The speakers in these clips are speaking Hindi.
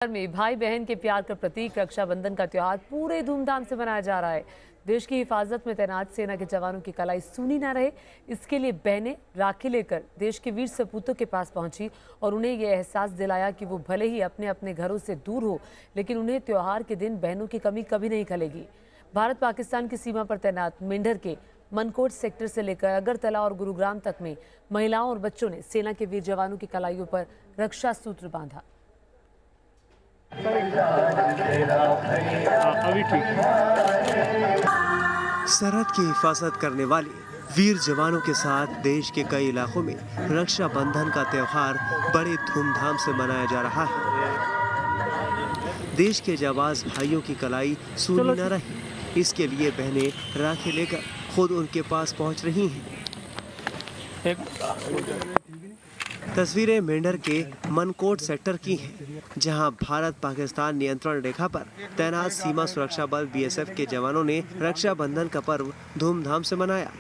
में भाई बहन के प्यार का प्रतीक रक्षाबंधन का त्योहार पूरे धूमधाम से मनाया जा रहा है। देश की हिफाजत में तैनात सेना के जवानों की कलाई सूनी न रहे, इसके लिए बहनें राखी लेकर देश के वीर सपूतों के पास पहुंची और उन्हें यह एहसास दिलाया कि वो भले ही अपने अपने घरों से दूर हो, लेकिन उन्हें त्योहार के दिन बहनों की कमी कभी नहीं खलेगी। भारत पाकिस्तान की सीमा पर तैनात मेंढर के मनकोट सेक्टर से लेकर अगरतला और गुरुग्राम तक में महिलाओं और बच्चों ने सेना के वीर जवानों की कलाइयों पर रक्षा सूत्र बांधा। अभी ठीक। सरहद की हिफाजत करने वाले वीर जवानों के साथ देश के कई इलाकों में रक्षाबंधन का त्योहार बड़े धूमधाम से मनाया जा रहा है। देश के जाबाज भाइयों की कलाई सूनी न रहे, इसके लिए बहनें राखी लेकर खुद उनके पास पहुंच रही हैं। तस्वीरें मेंढर के मनकोट सेक्टर की हैं, जहां भारत पाकिस्तान नियंत्रण रेखा पर तैनात सीमा सुरक्षा बल बीएसएफ के जवानों ने रक्षाबंधन का पर्व धूमधाम से मनाया।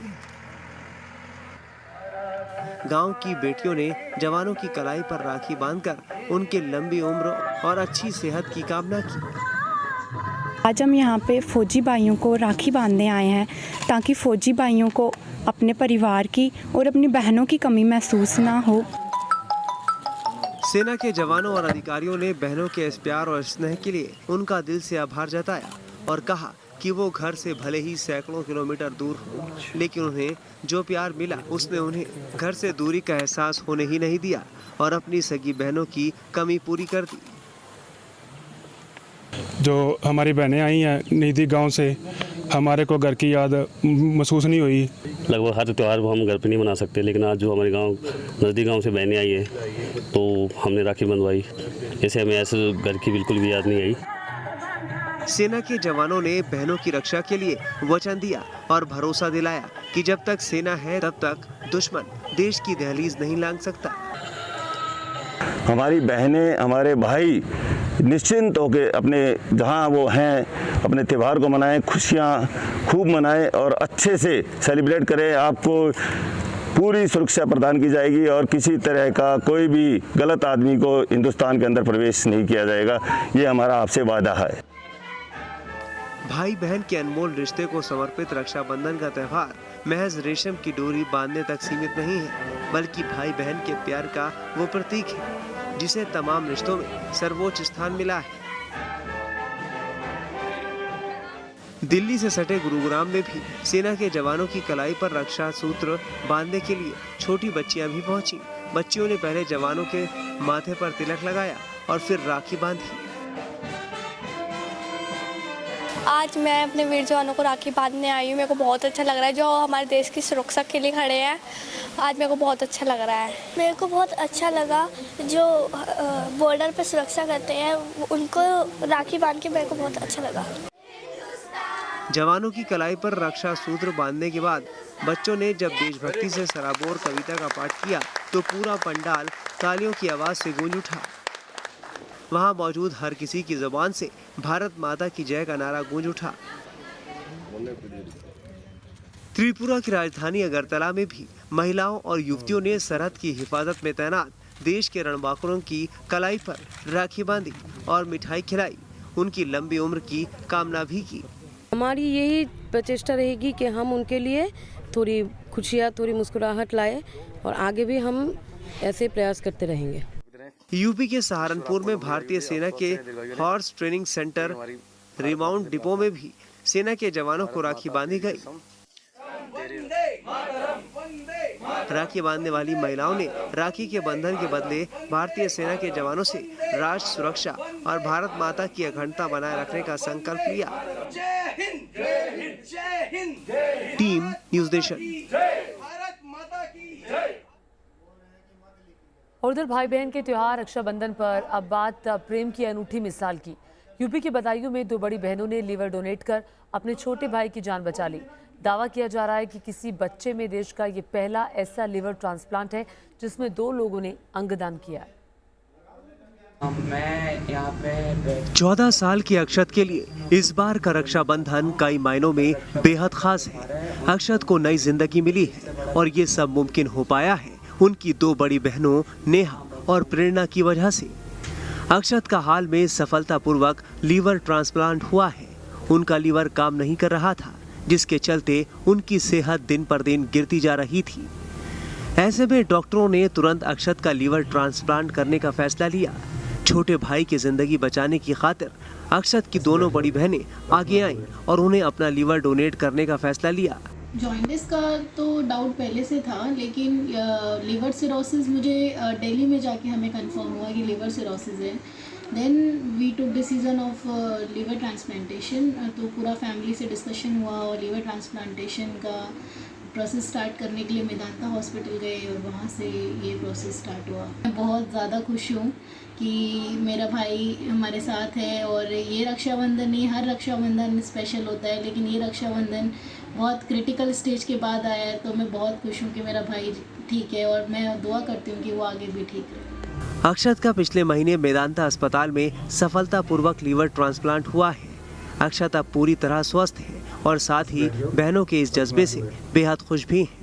गांव की बेटियों ने जवानों की कलाई पर राखी बांधकर उनकी लंबी उम्र और अच्छी सेहत की कामना की। आज हम यहाँ पे फौजी भाइयों को राखी बांधने आए हैं ताकि फौजी भाइयों को अपने परिवार की और अपनी बहनों की कमी महसूस ना हो। सेना के जवानों और अधिकारियों ने बहनों के इस प्यार और स्नेह के लिए उनका दिल से आभार जताया और कहा कि वो घर से भले ही सैकड़ों किलोमीटर दूर हो, लेकिन उन्हें जो प्यार मिला उसने उन्हें घर से दूरी का एहसास होने ही नहीं दिया और अपनी सगी बहनों की कमी पूरी कर दी। जो हमारी बहनें आई हैं निधि गांव से, हमारे को घर की याद महसूस नहीं हुई। लगभग हर त्यौहार हम घर पे नहीं मना सकते, लेकिन आज जो हमारे गांव नज़दीक गांव से बहनें आई है तो हमने राखी बंधवाई। ऐसे हमें ऐसे घर की बिल्कुल भी याद नहीं आई। सेना के जवानों ने बहनों की रक्षा के लिए वचन दिया और भरोसा दिलाया कि जब तक सेना है तब तक दुश्मन देश की दहलीज नहीं लांघ सकता। हमारी बहनें, हमारे भाई निश्चिंत होकर अपने जहां वो हैं अपने त्यौहार को मनाएं, खुशियां खूब मनाएं और अच्छे से सेलिब्रेट करें। आपको पूरी सुरक्षा प्रदान की जाएगी और किसी तरह का कोई भी गलत आदमी को हिंदुस्तान के अंदर प्रवेश नहीं किया जाएगा। ये हमारा आपसे वादा है। भाई बहन के अनमोल रिश्ते को समर्पित रक्षाबंधन का त्योहार महज रेशम की डोरी बांधने तक सीमित नहीं है, बल्कि भाई बहन के प्यार का वो प्रतीक है जिसे तमाम रिश्तों में सर्वोच्च स्थान मिला है। दिल्ली से सटे गुरुग्राम में भी सेना के जवानों की कलाई पर रक्षा सूत्र बांधने के लिए छोटी बच्चियां भी पहुंची। बच्चियों ने पहले जवानों के माथे पर तिलक लगाया और फिर राखी बांधी। आज मैं अपने वीर जवानों को राखी बांधने आई हूँ। मेरे को बहुत अच्छा लग रहा है, जो हमारे देश की सुरक्षा के लिए खड़े हैं। आज मेरे को बहुत अच्छा लग रहा है। मेरे को बहुत अच्छा लगा, जो बॉर्डर पे सुरक्षा करते हैं उनको राखी बांध के मेरे को बहुत अच्छा लगा। जवानों की कलाई पर रक्षा सूत्र बांधने के बाद बच्चों ने जब देशभक्ति से सराबोर कविता का पाठ किया तो पूरा पंडाल तालियों की आवाज से गूंज उठा। वहां मौजूद हर किसी की जुबान से भारत माता की जय का नारा गूंज उठा। त्रिपुरा की राजधानी अगरतला में भी महिलाओं और युवतियों ने सरहद की हिफाजत में तैनात देश के रणबांकुरों की कलाई पर राखी बांधी और मिठाई खिलाई। उनकी लंबी उम्र की कामना भी की। हमारी यही प्रचेष्टा रहेगी कि हम उनके लिए थोड़ी खुशियाँ, थोड़ी मुस्कुराहट लाए और आगे भी हम ऐसे प्रयास करते रहेंगे। यूपी के सहारनपुर में भारतीय सेना के horse training centre remount depot में भी सेना के जवानों को राखी बांधी गई। राखी बांधने वाली महिलाओं ने राखी के बंधन के बदले भारतीय सेना के जवानों से राष्ट्र सुरक्षा और भारत माता की अखंडता बनाए रखने का संकल्प लिया। Team news nation. और उधर भाई बहन के त्योहार रक्षाबंधन पर अब बात प्रेम की अनूठी मिसाल की। यूपी के बदायूं में दो बड़ी बहनों ने लीवर डोनेट कर अपने छोटे भाई की जान बचा ली। दावा किया जा रहा है कि किसी बच्चे में देश का ये पहला ऐसा लीवर ट्रांसप्लांट है जिसमें 2 लोगों ने अंगदान किया है। मैं यहाँ पे 14 साल की अक्षत के लिए इस बार का रक्षाबंधन कई मायनों में बेहद खास है। अक्षत को नई जिंदगी मिली है और ये सब मुमकिन हो पाया है उनकी 2 बड़ी बहनों नेहा और प्रेरणा की वजह से। अक्षत का हाल में सफलतापूर्वक लीवर ट्रांसप्लांट हुआ है। उनका लीवर काम नहीं कर रहा था, जिसके चलते उनकी सेहत दिन पर दिन गिरती जा रही थी। ऐसे में डॉक्टरों ने तुरंत अक्षत का लीवर ट्रांसप्लांट करने का फैसला लिया। छोटे भाई की जिंदगी बचाने की खातिर अक्षत की दोनों बड़ी बहनें आगे आईं और उन्हें अपना लीवर डोनेट करने का फैसला लिया। जॉइंटिस का तो डाउट पहले से था, लेकिन लीवर सिरोसिस मुझे दिल्ली में जाके हमें कंफर्म हुआ कि लीवर सिरोसिस है। Then we took decision of liver transplantation. तो पूरा फैमिली से डिस्कशन हुआ और लीवर ट्रांसप्लांटेशन का प्रोसेस स्टार्ट करने के लिए मेदांता हॉस्पिटल गए और वहाँ से ये प्रोसेस स्टार्ट हुआ। मैं बहुत ज़्यादा खुश हूँ कि मेरा भाई हमारे साथ है। और ये रक्षाबंधन नहीं, हर रक्षाबंधन स्पेशल होता है, लेकिन ये रक्षाबंधन बहुत क्रिटिकल स्टेज के बाद आया है। तो मैं बहुत खुश हूँ कि मेरा भाई ठीक है और मैं दुआ करती हूँ कि वो आगे भी ठीक रहे। अक्षत का पिछले महीने मेदांता अस्पताल में सफलतापूर्वक लीवर ट्रांसप्लांट हुआ है। अक्षत अब पूरी तरह स्वस्थ है और साथ ही बहनों के इस जज्बे से बेहद खुश भी हैं।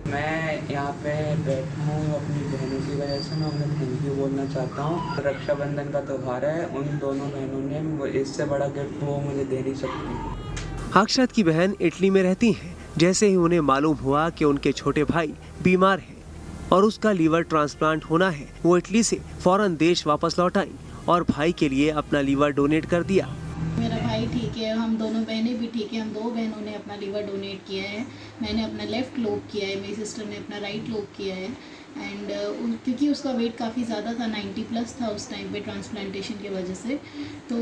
मैं यहाँ पे बैठा हूँ अपनी बहनों की वजह से। मैं उन्हें थैंक यू बोलना चाहता हूँ। रक्षाबंधन का त्यौहार है, उन दोनों बहनों ने इससे बड़ा गिफ्ट वो मुझे दे नहीं सकती। अक्षत की बहन इटली में रहती हैं। जैसे ही उन्हें मालूम हुआ कि उनके छोटे भाई बीमार हैं और उसका लीवर ट्रांसप्लांट होना है, वो इटली से फौरन देश वापस लौट आई और भाई के लिए अपना लीवर डोनेट कर दिया। मेरा भाई ठीक है, हम दोनों बहनें भी ठीक है। हम दो बहनों ने अपना लीवर डोनेट किया है। मैंने अपना लेफ़्ट लोब किया है, मेरी सिस्टर ने अपना राइट लोब किया है। एंड क्योंकि उसका वेट काफ़ी ज़्यादा था, 90+ था उस टाइम पे ट्रांसप्लांटेशन की वजह से, तो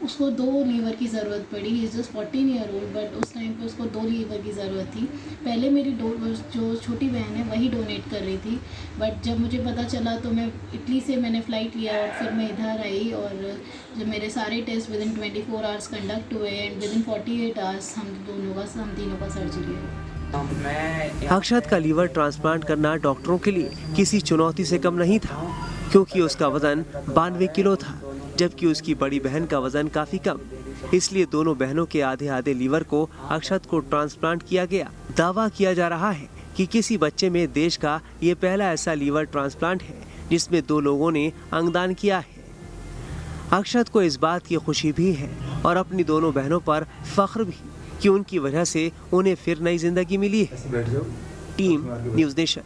उसको 2 लीवर की ज़रूरत पड़ी। Is just 14 year old, but उस टाइम पे उसको 2 लीवर की ज़रूरत थी। पहले मेरी जो छोटी बहन है वही डोनेट कर रही थी, बट जब मुझे पता चला तो मैं इटली से मैंने फ़्लाइट लिया और फिर मैं इधर आई। और जब मेरे सारे टेस्ट विदिन 24 आवर्स कंडक्ट हुए एंड विदिन 48 आवर्स हम तीनों का सर्जरी हुई। अक्षत का लीवर ट्रांसप्लांट करना डॉक्टरों के लिए किसी चुनौती से कम नहीं था, क्योंकि उसका वजन 92 किलो था, जबकि उसकी बड़ी बहन का वजन काफी कम। इसलिए दोनों बहनों के आधे आधे लीवर को अक्षत को ट्रांसप्लांट किया गया। दावा किया जा रहा है कि किसी बच्चे में देश का ये पहला ऐसा लीवर ट्रांसप्लांट है जिसमें 2 लोगों ने अंगदान किया है। अक्षत को इस बात की खुशी भी है और अपनी दोनों बहनों पर फख्र भी कि उनकी वजह से उन्हें फिर नई जिंदगी मिली है। Team news nation.